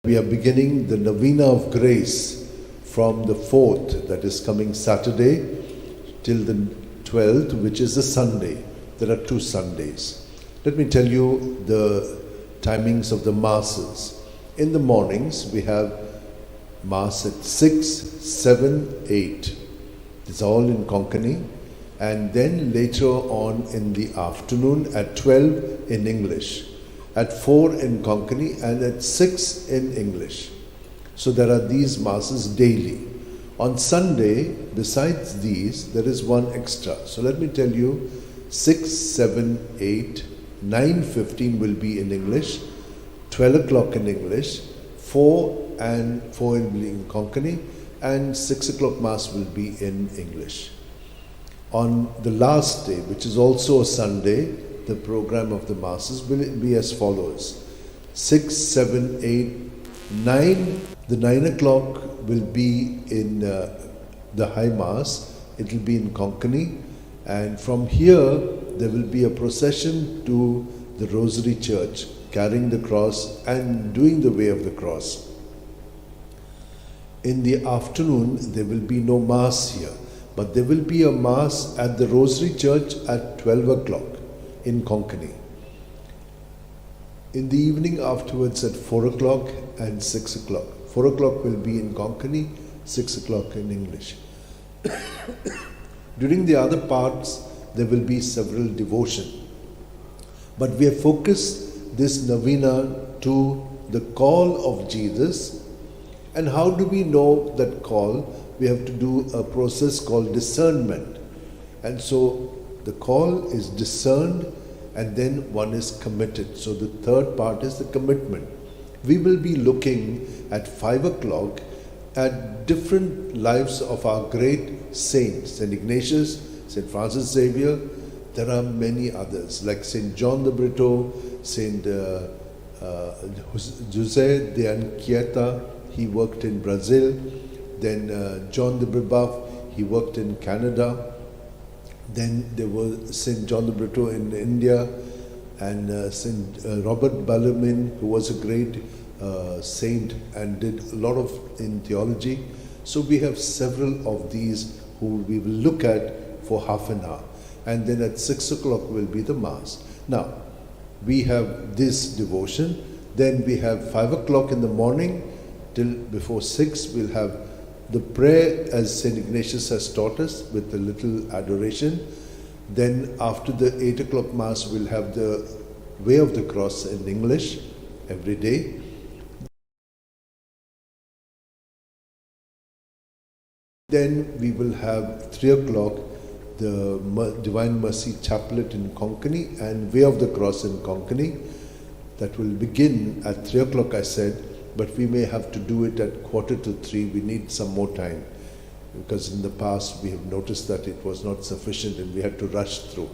We are beginning the Novena of Grace from the 4th, that is coming Saturday, till the 12th, which is a Sunday. There are 2 Sundays. Let me tell you the timings of the Masses. In the mornings, we have Mass at 6, 7, 8. It's all in Konkani. And then later on in the afternoon at 12 in English. At 4 in Konkani and at 6 in English. So there are these masses daily. On Sunday, besides these, there is one extra. So let me tell you, 6, 7, 8, 9:15 will be in English, 12 o'clock in English, 4 will be in Konkani, and 6 o'clock Mass will be in English. On the last day, which is also a Sunday, the program of the Masses will be as follows. 6, 7, 8, 9. The 9 o'clock will be in the High Mass. It will be in Konkani. And from here, there will be a procession to the Rosary Church, carrying the cross and doing the way of the cross. In the afternoon, there will be no Mass here, but there will be a Mass at the Rosary Church at 12 o'clock. In Konkani. In the evening afterwards at 4 o'clock and 6 o'clock. 4 o'clock will be in Konkani, 6 o'clock in English. During the other parts, there will be several devotion. But we have focused this novena to the call of Jesus. And how do we know that call? We have to do a process called discernment. And so the call is discerned and then one is committed. So the third part is the commitment. We will be looking at 5 o'clock at different lives of our great saints. St. Ignatius, St. Francis Xavier, there are many others like St. John the Brito, St. José de Anchieta, he worked in Brazil. Then John the Brebeuf, he worked in Canada. Then there was St. John the Brito in India, and St. Robert Bellarmine, who was a great saint and did a lot of in theology. So we have several of these who we will look at for half an hour. And then at 6 o'clock will be the Mass. Now, we have this devotion. Then we have 5 o'clock in the morning till before 6 we'll have the prayer as St. Ignatius has taught us with a little adoration. Then after the 8 o'clock Mass, we'll have the Way of the Cross in English every day. Then we will have 3 o'clock the Divine Mercy Chaplet in Konkani and Way of the Cross in Konkani. That will begin at 3 o'clock, I said. But we may have to do it at 2:45. We need some more time because in the past we have noticed that it was not sufficient and we had to rush through.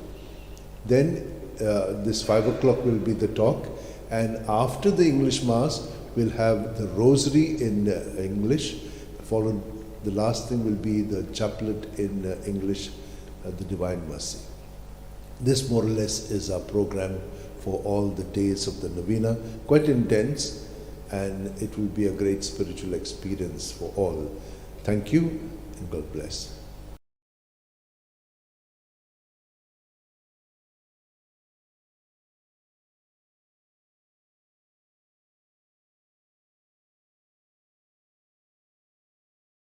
Then this 5 o'clock will be the talk, and after the English Mass we'll have the Rosary in English, followed the last thing will be the chaplet in English, the Divine Mercy. This more or less is our program for all the days of the novena, quite intense. And it will be a great spiritual experience for all. Thank you and God bless.